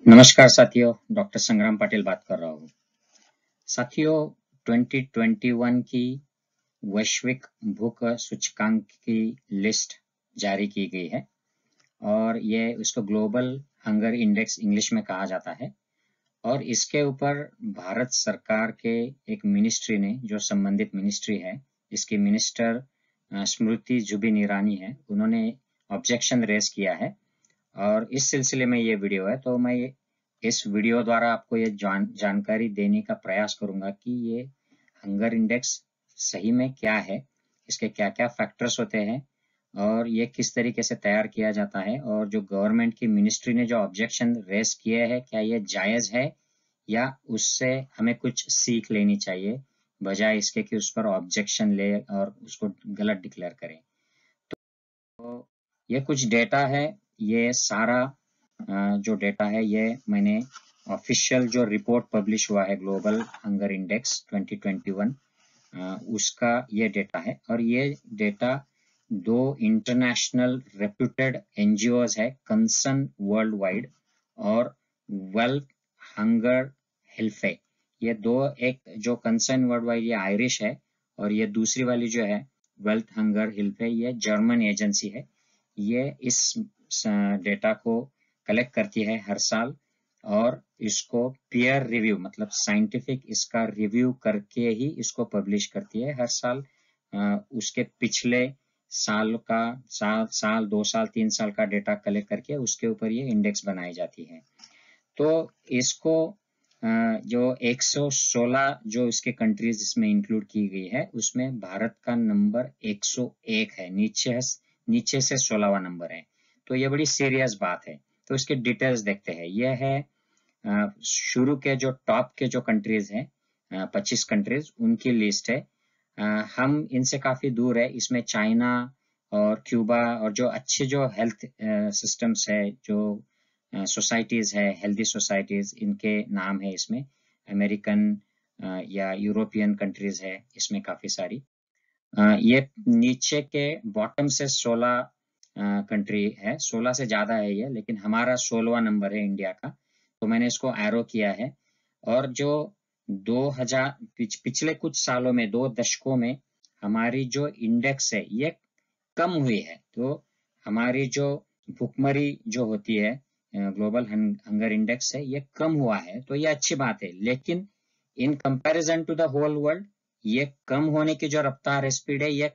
नमस्कार साथियों, डॉक्टर संग्राम पाटिल बात कर रहा हूँ। साथियों, 2021 की वैश्विक भूख सूचकांक की लिस्ट जारी की गई है और ये उसको ग्लोबल हंगर इंडेक्स इंग्लिश में कहा जाता है। और इसके ऊपर भारत सरकार के एक मिनिस्ट्री ने, जो संबंधित मिनिस्ट्री है, इसकी मिनिस्टर स्मृति जुबिन ईरानी है, उन्होंने ऑब्जेक्शन रेज किया है और इस सिलसिले में ये वीडियो है। तो मैं इस वीडियो द्वारा आपको ये जानकारी देने का प्रयास करूंगा कि ये हंगर इंडेक्स सही में क्या है, इसके क्या क्या फैक्टर्स होते हैं और ये किस तरीके से तैयार किया जाता है, और जो गवर्नमेंट की मिनिस्ट्री ने जो ऑब्जेक्शन रेज किए हैं, क्या ये जायज है या उससे हमें कुछ सीख लेनी चाहिए, बजाय इसके कि उस पर ऑब्जेक्शन ले और उसको गलत डिक्लेयर करें। तो ये कुछ डेटा है, ये सारा जो डेटा है ये मैंने ऑफिशियल जो रिपोर्ट पब्लिश हुआ है ग्लोबल हंगर इंडेक्स 2021 उसका ये डेटा है। और ये डेटा दो इंटरनेशनल रेप्यूटेड एनजीओज है, कंसर्न वर्ल्ड वाइड और वेल्थ हंगर हेल्फे। ये दो, एक जो कंसर्न वर्ल्ड वाइड ये आयरिश है और ये दूसरी वाली जो है वेल्थ हंगर हेल्फे, ये जर्मन एजेंसी है। ये इस डेटा को कलेक्ट करती है हर साल और इसको पीयर रिव्यू मतलब साइंटिफिक इसका रिव्यू करके ही इसको पब्लिश करती है हर साल। उसके पिछले साल का साल 2 साल 3 साल का डेटा कलेक्ट करके उसके ऊपर ये इंडेक्स बनाई जाती है। तो इसको जो 116 जो इसके कंट्रीज इसमें इंक्लूड की गई है, उसमें भारत का नंबर 101 है, नीचे से 16वां नंबर है। तो ये बड़ी सीरियस बात है। तो इसके डिटेल्स देखते हैं। ये है शुरू के जो टॉप के जो कंट्रीज हैं, 25 कंट्रीज, उनकी लिस्ट है। हम इनसे काफी दूर है। इसमें चाइना और क्यूबा और जो अच्छे जो हेल्थ सिस्टम्स है, जो सोसाइटीज है, हेल्दी सोसाइटीज, इनके नाम है इसमें। अमेरिकन या यूरोपियन कंट्रीज है इसमें काफी सारी। ये नीचे के बॉटम से 16 कंट्री है, 16 से ज्यादा है ये, लेकिन हमारा 16वां नंबर है इंडिया का। तो मैंने इसको एरो किया है। और जो 2000 पिछले कुछ सालों में, 2 दशकों में हमारी जो इंडेक्स है ये कम हुई है। तो हमारी जो भुखमरी जो होती है, ग्लोबल हंगर इंडेक्स है, ये कम हुआ है। तो ये अच्छी बात है, लेकिन in comparison to the whole world ये कम होने की जो रफ्तार है, स्पीड है, ये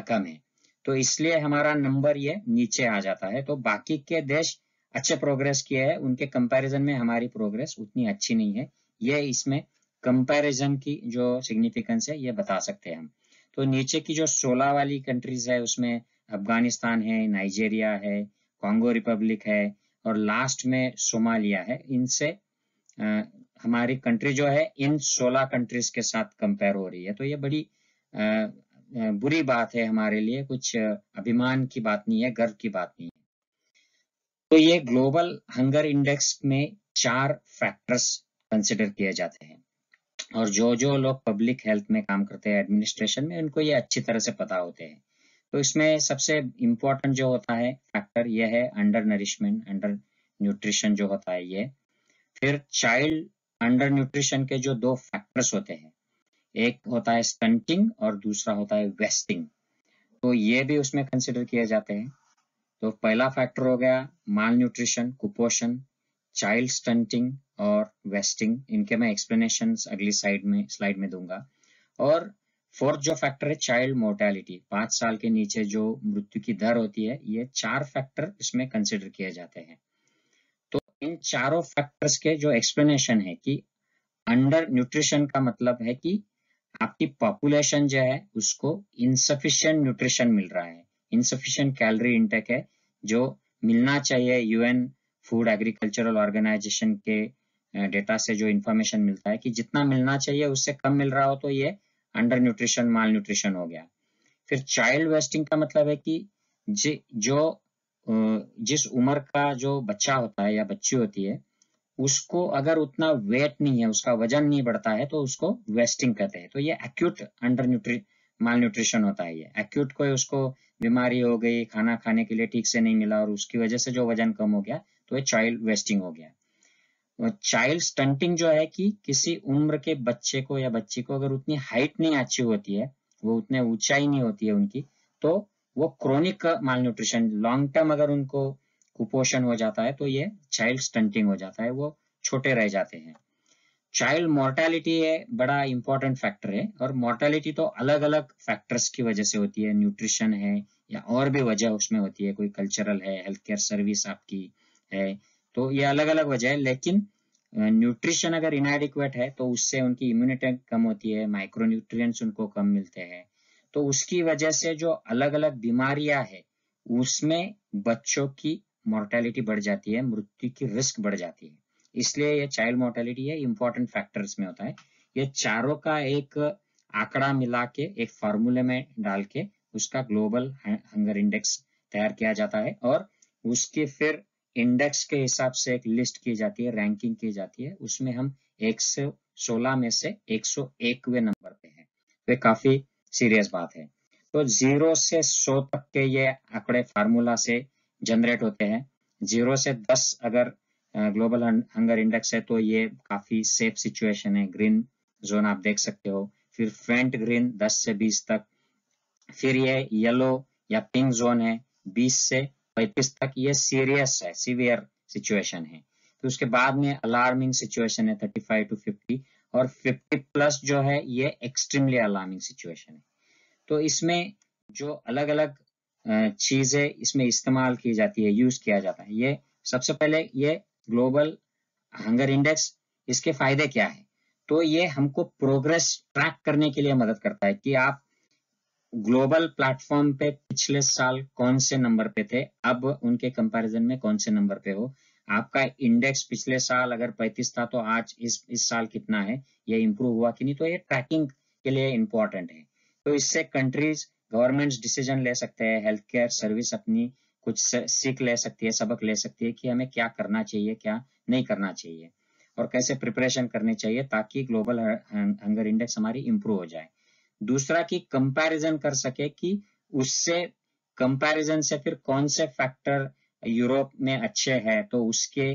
कम है। तो इसलिए हमारा नंबर ये नीचे आ जाता है। तो बाकी के देश अच्छे प्रोग्रेस किए हैं, उनके कंपैरिजन में हमारी प्रोग्रेस उतनी अच्छी नहीं है। ये इसमें कंपैरिजन की जो सिग्निफिकेंस है ये बता सकते हैं हम। तो नीचे की जो 16 वाली कंट्रीज है उसमें अफगानिस्तान है, नाइजीरिया है, कॉन्गो रिपब्लिक है और लास्ट में सोमालिया है। इनसे हमारी कंट्री जो है इन 16 कंट्रीज के साथ कंपेयर हो रही है। तो ये बड़ी बुरी बात है हमारे लिए, कुछ अभिमान की बात नहीं है, गर्व की बात नहीं है। तो ये ग्लोबल हंगर इंडेक्स में 4 फैक्टर्स कंसिडर किए जाते हैं और जो लोग पब्लिक हेल्थ में काम करते हैं, एडमिनिस्ट्रेशन में, उनको ये अच्छी तरह से पता होते हैं। तो इसमें सबसे इम्पोर्टेंट जो होता है फैक्टर ये है अंडर नरिशमेंट, अंडर न्यूट्रिशन जो होता है ये। फिर चाइल्ड अंडर न्यूट्रिशन के जो 2 फैक्टर्स होते हैं, एक होता है स्टंटिंग और दूसरा होता है वेस्टिंग। तो ये भी उसमें कंसिडर किए जाते हैं। तो पहला फैक्टर हो गया माल न्यूट्रिशन, कुपोषण, चाइल्ड स्टंटिंग और वेस्टिंग। इनके मैं एक्सप्लेनेशन अगली स्लाइड में दूंगा। और फोर्थ जो फैक्टर है चाइल्ड मोर्टेलिटी, 5 साल के नीचे जो मृत्यु की दर होती है, ये 4 फैक्टर इसमें कंसिडर किए जाते हैं। तो इन चारों फैक्टर्स के जो एक्सप्लेनेशन है कि अंडर न्यूट्रिशन का मतलब है कि आपकी पॉपुलेशन जो है उसको इनसफिशिएंट न्यूट्रिशन मिल रहा है, इनसफिशिएंट कैलोरी इंटेक है जो मिलना चाहिए। यूएन फूड एग्रीकल्चरल ऑर्गेनाइजेशन के डेटा से जो इंफॉर्मेशन मिलता है कि जितना मिलना चाहिए उससे कम मिल रहा हो तो ये अंडर न्यूट्रिशन, माल न्यूट्रिशन हो गया। फिर चाइल्ड वेस्टिंग का मतलब है कि जिस उम्र का जो बच्चा होता है या बच्ची होती है, उसको अगर उतना वेट नहीं है, उसका वजन नहीं बढ़ता है, तो उसको वेस्टिंग कहते हैं। तो ये एक्यूट माल न्यूट्रिशन होता है। ये एक्यूट कोई उसको बीमारी हो गई, खाना खाने के लिए ठीक से नहीं मिला और उसकी वजह से जो वजन कम हो गया, तो ये चाइल्ड वेस्टिंग हो गया। चाइल्ड स्टंटिंग जो है कि किसी उम्र के बच्चे को या बच्ची को अगर उतनी हाइट नहीं अचीव होती है, वो उतने ऊंचाई नहीं होती है उनकी, तो वो क्रोनिक माल न्यूट्रिशन, लॉन्ग टर्म अगर उनको कुपोषण हो जाता है तो ये चाइल्ड स्टंटिंग हो जाता है, वो छोटे रह जाते हैं। चाइल्ड मोर्टेलिटी है बड़ा इंपॉर्टेंट फैक्टर है, और मोर्टेलिटी तो अलग अलग फैक्टर्स की वजह से होती है, न्यूट्रिशन है या और भी वजह उसमें होती है, कोई कल्चरल है, हेल्थ केयर सर्विस आपकी है, तो ये अलग अलग वजह है। लेकिन न्यूट्रिशन अगर इनएडिक्वेट है तो उससे उनकी इम्यूनिटी कम होती है, माइक्रो न्यूट्रिएंट्स उनको कम मिलते हैं, तो उसकी वजह से जो अलग अलग बीमारियां है उसमें बच्चों की मोर्टेलिटी बढ़ जाती है, मृत्यु की रिस्क बढ़ जाती है। इसलिए ये चाइल्ड मोर्टेलिटी है इंपॉर्टेंट फैक्टर्स में होता है। ये चारों का एक आंकड़ा मिला के एक फॉर्मूले में डाल के उसका ग्लोबल हंगर इंडेक्स तैयार किया जाता है, और उसके फिर इंडेक्स के हिसाब से एक लिस्ट की जाती है, रैंकिंग की जाती है, उसमें हम 116 में से 101वें नंबर पे हैं। तो काफी सीरियस बात है। तो 0 से 100 तक के ये आंकड़े फार्मूला से जनरेट होते हैं। 0 से 10 अगर ग्लोबल हंगर इंडेक्स है तो ये काफी सेफ सिचुएशन है, ग्रीन जोन आप देख सकते हो। फिर फेंट ग्रीन 10 से 20 तक, फिर ये येलो या पिंक जोन है 20 से 35 तक, ये सीरियस है, सीवियर सिचुएशन है। तो उसके बाद में अलार्मिंग सिचुएशन है 35 टू 50, और 50 प्लस जो है ये एक्सट्रीमली अलार्मिंग सिचुएशन है। तो इसमें जो अलग अलग चीजें इसमें इस्तेमाल की जाती है, यूज किया जाता है, ये सबसे पहले ये ग्लोबल हंगर इंडेक्स, इसके फायदे क्या है? तो ये हमको प्रोग्रेस ट्रैक करने के लिए मदद करता है कि आप ग्लोबल प्लेटफॉर्म पे पिछले साल कौन से नंबर पे थे, अब उनके कंपैरिजन में कौन से नंबर पे हो। आपका इंडेक्स पिछले साल अगर 35 था तो आज इस साल कितना है, ये इंप्रूव हुआ कि नहीं, तो ये ट्रैकिंग के लिए इंपॉर्टेंट है। तो इससे कंट्रीज, गवर्नमेंट्स डिसीजन ले सकते हैं, हेल्थ केयर सर्विस अपनी कुछ सीख ले सकती है, सबक ले सकती है कि हमें क्या करना चाहिए, क्या नहीं करना चाहिए, और कैसे प्रिपरेशन करनी चाहिए ताकि ग्लोबल हंगर इंडेक्स हमारी इंप्रूव हो जाए। दूसरा कि कंपैरिजन कर सके कि उससे कंपैरिजन से फिर कौन से फैक्टर यूरोप में अच्छे हैं, तो उसके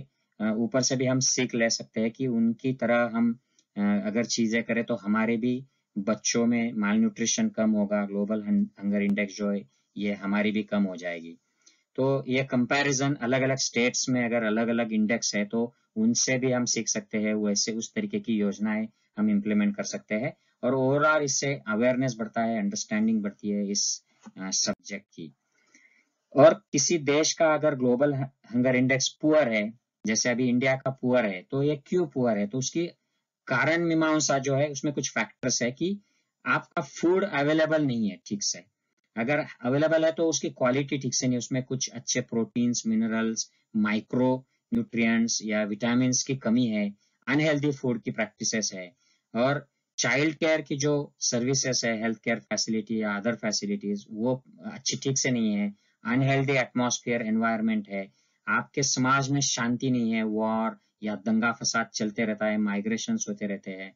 ऊपर से भी हम सीख ले सकते हैं कि उनकी तरह हम अगर चीजें करें तो हमारे भी बच्चों में माल न्यूट्रिशन कम होगा, ग्लोबल हंगर इंडेक्स जो है ये हमारी भी कम हो जाएगी। तो ये कंपैरिजन अलग अलग स्टेट्स में अगर अलग अलग इंडेक्स है तो उनसे भी हम सीख सकते हैं, वैसे उस तरीके की योजनाएं हम इम्प्लीमेंट कर सकते हैं, और ओवरऑल इससे अवेयरनेस बढ़ता है, अंडरस्टैंडिंग बढ़ती है इस सब्जेक्ट की। और किसी देश का अगर ग्लोबल हंगर इंडेक्स पुअर है, जैसे अभी इंडिया का पुअर है, तो ये क्यों पुअर है, तो उसकी कारण मीमांसा जो है उसमें कुछ फैक्टर्स है कि आपका फूड अवेलेबल नहीं है ठीक से, अगर अवेलेबल है तो उसकी क्वालिटी ठीक से नहीं, उसमें कुछ अच्छे प्रोटीन्स, मिनरल्स, माइक्रो न्यूट्रिएंट्स या विटामिन की कमी है, अनहेल्दी फूड की प्रैक्टिसेस है, और चाइल्ड केयर की जो सर्विसेज है, हेल्थ केयर फैसिलिटी या अदर फैसिलिटीज, वो अच्छी ठीक से नहीं है, अनहेल्दी एटमॉस्फेयर एनवायरनमेंट है, आपके समाज में शांति नहीं है, वॉर या दंगा फसाद चलते रहता है, माइग्रेशन होते रहते हैं,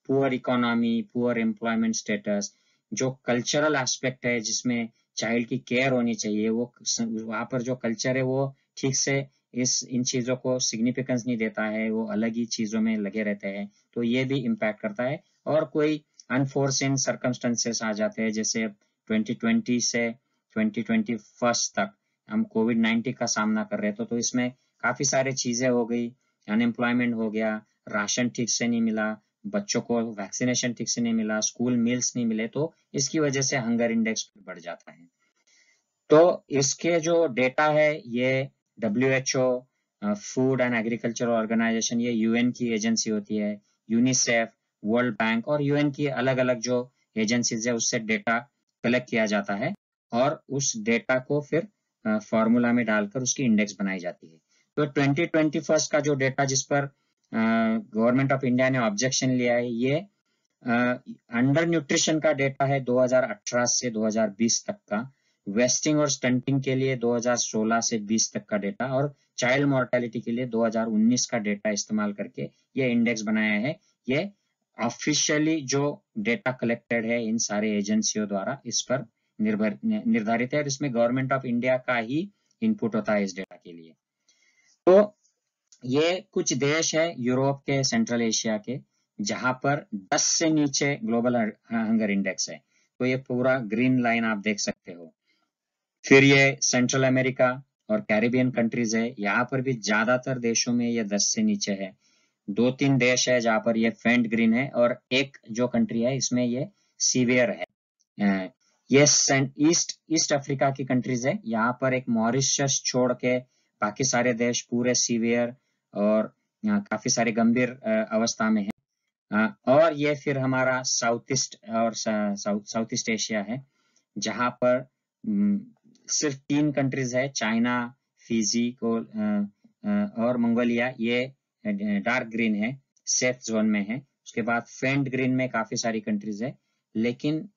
poor economy, poor employment status, जो कल्चरल एस्पेक्ट है जिसमें चाइल्ड की केयर होनी चाहिए, वो वहां पर जो कल्चर है वो ठीक से इन चीजों को सिग्निफिकेंस नहीं देता है, वो अलग ही चीजों में लगे रहते हैं, तो ये भी इम्पैक्ट करता है। और कोई अनफोर्सिन सर्कमस्टेंसेस आ जाते हैं, जैसे 2020 से 2021 तक हम कोविड-19 का सामना कर रहे थे, तो इसमें काफी सारी चीजें हो गई, अनएम्प्लॉयमेंट हो गया, राशन ठीक से नहीं मिला, बच्चों को वैक्सीनेशन ठीक से नहीं मिला, स्कूल मील्स नहीं मिले, तो इसकी वजह से हंगर इंडेक्स बढ़ जाता है। तो इसके जो डेटा है ये WHO, food and agriculture organisation, ये यूएन की एजेंसी होती है, यूनिसेफ, वर्ल्ड बैंक और यूएन की अलग अलग जो एजेंसीज है उससे डेटा कलेक्ट किया जाता है, और उस डेटा को फिर फॉर्मूला में डालकर उसकी इंडेक्स बनाई जाती है। तो 2021 का जो डेटा जिस पर गवर्नमेंट ऑफ इंडिया ने ऑब्जेक्शन लिया है, ये अंडर न्यूट्रिशन का डेटा है 2018 से 2020 तक का, वेस्टिंग और स्टंटिंग के लिए 2016 से 20 तक का डेटा, और चाइल्ड मोर्टेलिटी के लिए 2019 का डेटा इस्तेमाल करके ये इंडेक्स बनाया है। ये ऑफिशियली जो डेटा कलेक्टेड है इन सारे एजेंसियों द्वारा इस पर निर्धारित है, और इसमें गवर्नमेंट ऑफ इंडिया का ही इनपुट होता है इस डेटा के लिए। तो ये कुछ देश है यूरोप के, सेंट्रल एशिया के, जहां पर 10 से नीचे ग्लोबल हंगर इंडेक्स है। तो ये पूरा ग्रीन लाइन आप देख सकते हो। फिर ये सेंट्रल अमेरिका और कैरिबियन कंट्रीज है, यहाँ पर भी ज्यादातर देशों में ये 10 से नीचे है। 2-3 देश है जहाँ पर ये फेंट ग्रीन है, और एक जो कंट्री है इसमें ये सीवियर है। ये ईस्ट अफ्रीका की कंट्रीज है, यहाँ पर एक मॉरिशस छोड़ के बाकी सारे देश पूरे सीवियर और काफी सारे गंभीर अवस्था में है। और ये फिर हमारा साउथ ईस्ट और साउथ ईस्ट एशिया है, जहां पर सिर्फ 3 कंट्रीज है, चाइना, फिजी को और मंगोलिया, ये डार्क ग्रीन है, सेफ जोन में है। उसके बाद फेंट ग्रीन में काफी सारी कंट्रीज है। लेकिन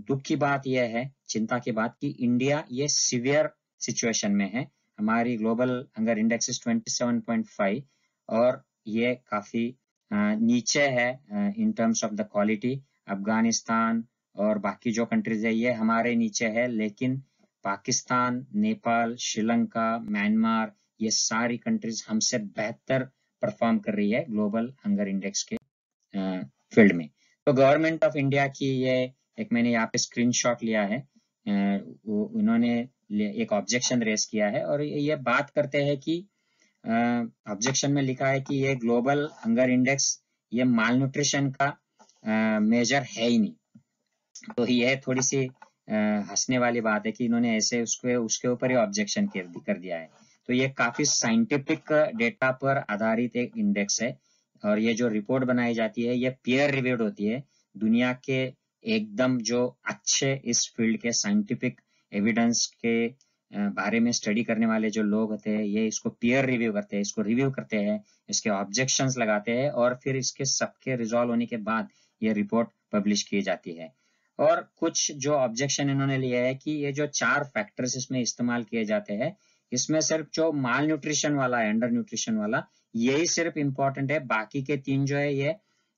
दुख की बात यह है, चिंता की बात, कि इंडिया ये सीवियर सिचुएशन में है। हमारी ग्लोबल हंगर इंडेक्स 27.5 और ये काफी नीचे है in terms of the quality. Afghanistan और बाकी जो कंट्रीज है ये हमारे नीचे है, लेकिन पाकिस्तान, नेपाल, श्रीलंका, म्यांमार, ये सारी कंट्रीज हमसे बेहतर परफॉर्म कर रही है ग्लोबल हंगर इंडेक्स के फील्ड में। तो गवर्नमेंट ऑफ इंडिया की ये एक मैंने यहाँ पे स्क्रीनशॉट लिया है, उन्होंने एक ऑब्जेक्शन रेस किया है और ये बात करते हैं कि ऑब्जेक्शन में लिखा है कि ये ग्लोबल हंगर इंडेक्स ये माल न्यूट्रिशन का मेजर है ही नहीं। तो ये थोड़ी सी हंसने वाली बात है कि इन्होंने ऐसे उसके ऊपर ही ऑब्जेक्शन कर दिया है। तो ये काफी साइंटिफिक डेटा पर आधारित एक इंडेक्स है, और ये जो रिपोर्ट बनाई जाती है ये पीयर रिव्यूड होती है। दुनिया के एकदम जो अच्छे इस फील्ड के साइंटिफिक एविडेंस के बारे में स्टडी करने वाले जो लोग होते हैं, ये इसको पीयर रिव्यू करते हैं, इसको रिव्यू करते हैं, इसके ऑब्जेक्शंस लगाते हैं, और फिर इसके सबके रिजॉल्व होने के बाद ये रिपोर्ट पब्लिश की जाती है। और कुछ जो ऑब्जेक्शन इन्होंने लिए है कि ये जो 4 फैक्टर्स इसमें इस्तेमाल किए जाते हैं, इसमें सिर्फ जो माल न्यूट्रिशन वाला है, अंडर न्यूट्रिशन वाला, यही सिर्फ इम्पोर्टेंट है। बाकी के 3 जो है ये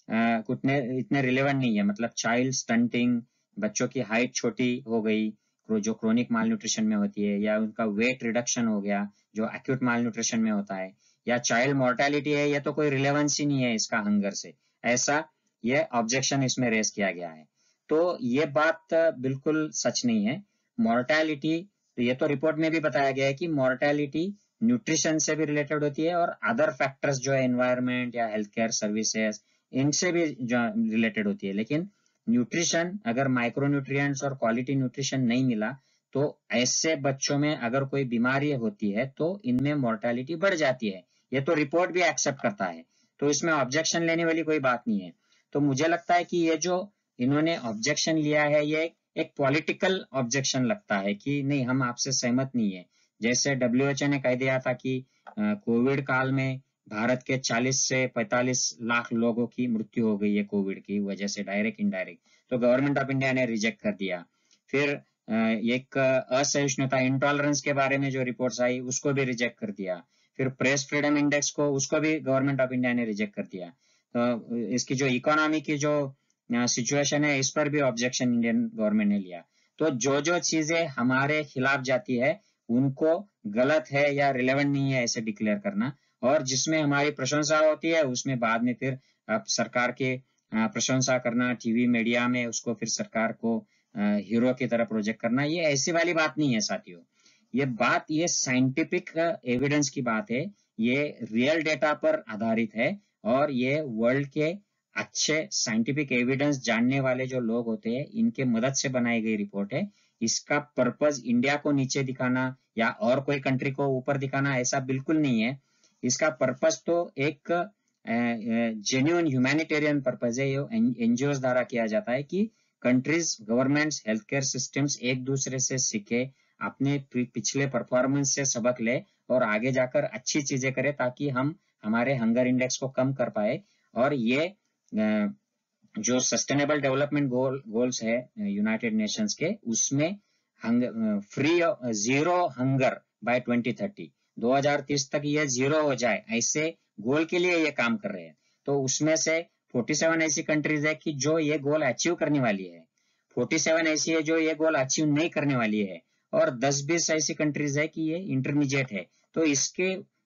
इतने रिलेवेंट नहीं है। मतलब चाइल्ड स्टंटिंग, बच्चों की हाइट छोटी हो गई जो क्रोनिक माल न्यूट्रिशन में होती है, या उनका वेट रिडक्शन हो गया जो एक्यूट माल न्यूट्रिशन में होता है, या चाइल्ड मोर्टेलिटी है, ये तो कोई रिलेवेंस ही नहीं है इसका हंगर से। ऐसा ये ऑब्जेक्शन इसमें रेस किया गया है। तो ये बात बिल्कुल सच नहीं है। मोर्टेलिटी, तो ये तो रिपोर्ट में भी बताया गया है कि मोर्टेलिटी न्यूट्रिशन से भी रिलेटेड होती है, और अदर फैक्टर्स जो है एनवायरमेंट या हेल्थ केयर सर्विसेज, इनसे भी रिलेटेड होती है। लेकिन न्यूट्रिशन, अगर माइक्रो न्यूट्रिएंट्स और क्वालिटी न्यूट्रिशन नहीं मिला, तो ऐसे बच्चों में अगर कोई बीमारी होती है तो इनमें मोर्टेलिटी बढ़ जाती है। ये तो रिपोर्ट भी एक्सेप्ट करता है, तो इसमें ऑब्जेक्शन लेने वाली कोई बात नहीं है। तो मुझे लगता है कि ये जो इन्होंने ऑब्जेक्शन लिया है, ये एक पॉलिटिकल ऑब्जेक्शन लगता है कि नहीं, हम आपसे सहमत नहीं है। जैसे WHO ने कह दिया था कि कोविड काल में भारत के 40 से 45 लाख लोगों की मृत्यु हो गई है कोविड की वजह से, डायरेक्ट इनडायरेक्ट। तो गवर्नमेंट ऑफ इंडिया ने रिजेक्ट कर दिया। फिर एक असहिष्णुता, इंटॉलरेंस के बारे में जो रिपोर्ट्स आई उसको भी रिजेक्ट कर दिया। फिर प्रेस फ्रीडम इंडेक्स को, उसको भी गवर्नमेंट ऑफ इंडिया ने रिजेक्ट कर दिया। तो इसकी जो इकोनॉमी की जो सिचुएशन है, इस पर भी ऑब्जेक्शन इंडियन गवर्नमेंट ने लिया। तो जो चीजें हमारे खिलाफ जाती है उनको गलत है या रिलेवेंट नहीं है ऐसे डिक्लेयर करना, और जिसमें हमारी प्रशंसा होती है उसमें बाद में फिर सरकार के प्रशंसा करना, टीवी मीडिया में उसको फिर सरकार को हीरो की तरह प्रोजेक्ट करना, ये ऐसी वाली बात नहीं है साथियों। ये बात, ये साइंटिफिक एविडेंस की बात है, ये रियल डेटा पर आधारित है, और ये वर्ल्ड के अच्छे साइंटिफिक एविडेंस जानने वाले जो लोग होते हैं, इनके मदद से बनाई गई रिपोर्ट है। इसका पर्पस इंडिया को नीचे दिखाना या और कोई कंट्री को ऊपर दिखाना ऐसा बिल्कुल नहीं है। इसका पर्पस तो एक जेन्युइन ह्यूमैनिटेरियन पर्पस है। ये एनजीओ द्वारा किया जाता है कि countries, governments, health care systems एक दूसरे से सीखे, अपने पिछले परफॉर्मेंस से सबक ले और आगे जाकर अच्छी चीजें करे, ताकि हम हमारे हंगर इंडेक्स को कम कर पाए। और ये जो सस्टेनेबल डेवलपमेंट गोल्स है यूनाइटेड नेशंस के, उसमें फ्री जीरो हंगर बाय 2030 तक ये जीरो हो जाए, ऐसे गोल के लिए ये काम कर रहे हैं। तो उसमें से 47 ऐसी कंट्रीज है कि जो ये गोल अचीव करने वाली है, 47 ऐसी है जो ये गोल अचीव नहीं करने वाली है, और 10-20 ऐसी कंट्रीज है कि ये इंटरमीडिएट है। तो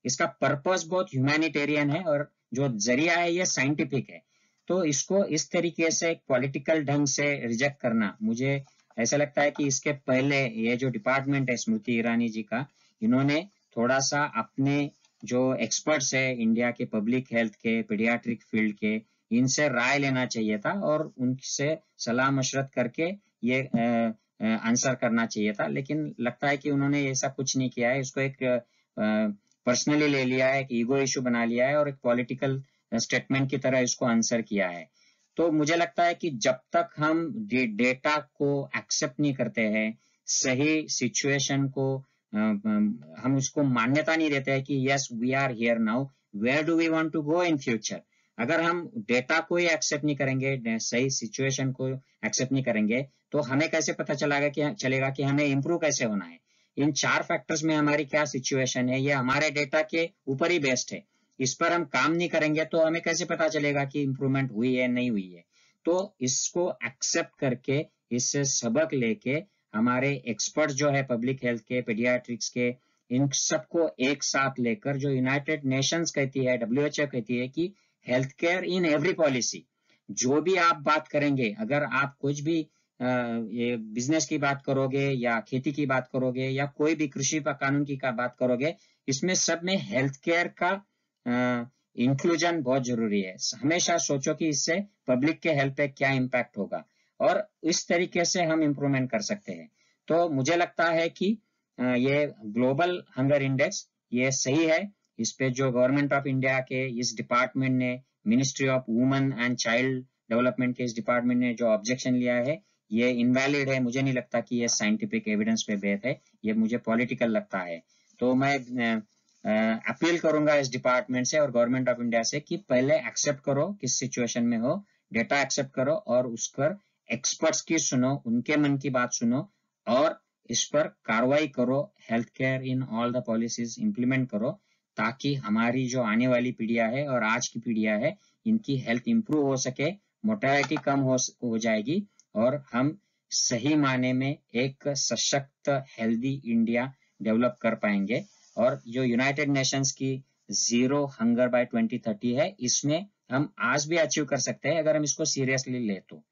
इसका पर्पस बहुत ह्यूमैनिटेरियन है और जो जरिया है ये साइंटिफिक है। तो इसको इस तरीके से पॉलिटिकल ढंग से रिजेक्ट करना, मुझे ऐसा लगता है कि इसके पहले ये जो डिपार्टमेंट है स्मृति ईरानी जी का, इन्होंने थोड़ा सा अपने जो एक्सपर्ट्स है इंडिया के पब्लिक हेल्थ के, पीडियाट्रिक फील्ड के, इनसे राय लेना चाहिए था और उनसे सलाह मशवरत करके ये आंसर करना चाहिए था। लेकिन लगता है कि उन्होंने ऐसा कुछ नहीं किया है, इसको एक पर्सनली ले लिया है, एक ईगो इशू बना लिया है और एक पॉलिटिकल स्टेटमेंट की तरह इसको आंसर किया है। तो मुझे लगता है कि जब तक हम डेटा को एक्सेप्ट नहीं करते हैं, सही सिचुएशन को हम उसको मान्यता नहीं देते हैं कि yes we are here now, where do we want to go in future, अगर हम डेटा को ही एक्सेप्ट नहीं करेंगे, सही सिचुएशन को एक्सेप्ट नहीं करेंगे, तो हमें कैसे पता चलेगा कि हमें इम्प्रूव कैसे होना है। इन 4 फैक्टर्स में हमारी क्या सिचुएशन है, ये हमारे डेटा के ऊपर ही बेस्ड है। इस पर हम काम नहीं करेंगे तो हमें कैसे पता चलेगा कि इम्प्रूवमेंट हुई है नहीं हुई है। तो इसको एक्सेप्ट करके, इससे सबक लेके हमारे एक्सपर्ट जो है पब्लिक हेल्थ के, पीडियाट्रिक्स के, इन सबको एक साथ लेकर, जो यूनाइटेड नेशंस कहती है, WHO कहती है कि health care in every policy, जो भी आप बात करेंगे, अगर आप कुछ भी ये बिजनेस की बात करोगे या खेती की बात करोगे या कोई भी कृषि कानून की बात करोगे, इसमें सब में हेल्थ केयर का इंक्लूजन बहुत जरूरी है। हमेशा सोचो कि इससे पब्लिक के हेल्थ पे क्या इम्पैक्ट होगा और इस तरीके से हम इम्प्रूवमेंट कर सकते हैं। तो मुझे लगता है कि ये ग्लोबल हंगर इंडेक्स ये सही है। इस पे जो गवर्नमेंट ऑफ इंडिया के इस डिपार्टमेंट ने, ministry of women and child development के इस डिपार्टमेंट ने जो ऑब्जेक्शन लिया है, ये इनवैलिड है। मुझे नहीं लगता कि ये साइंटिफिक एविडेंस पे बेस्ड है, ये मुझे पॉलिटिकल लगता है। तो मैं अपील करूंगा इस डिपार्टमेंट से और गवर्नमेंट ऑफ इंडिया से कि पहले एक्सेप्ट करो किस सिचुएशन में हो, डेटा एक्सेप्ट करो और उस पर एक्सपर्ट्स की सुनो, उनके मन की बात सुनो और इस पर कार्रवाई करो, health care in all the policies implement करो, ताकि हमारी जो आने वाली पीढ़ियां है और आज की पीढ़ियां है, इनकी हेल्थ इंप्रूव हो सके, मोर्टेलिटी कम हो जाएगी और हम सही माने में एक सशक्त हेल्दी इंडिया डेवलप कर पाएंगे। और जो यूनाइटेड नेशंस की 0 हंगर बाय 2030 है, इसमें हम आज भी अचीव कर सकते हैं अगर हम इसको सीरियसली ले तो।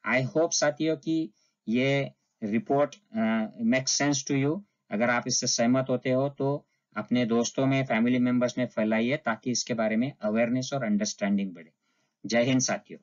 आई होप साथियों कि ये report make sense to you. अगर आप इससे सहमत होते हो तो अपने दोस्तों में, फैमिली मेंबर्स में फैलाइए ताकि इसके बारे में अवेयरनेस और अंडरस्टैंडिंग बढ़े। जय हिंद साथियों।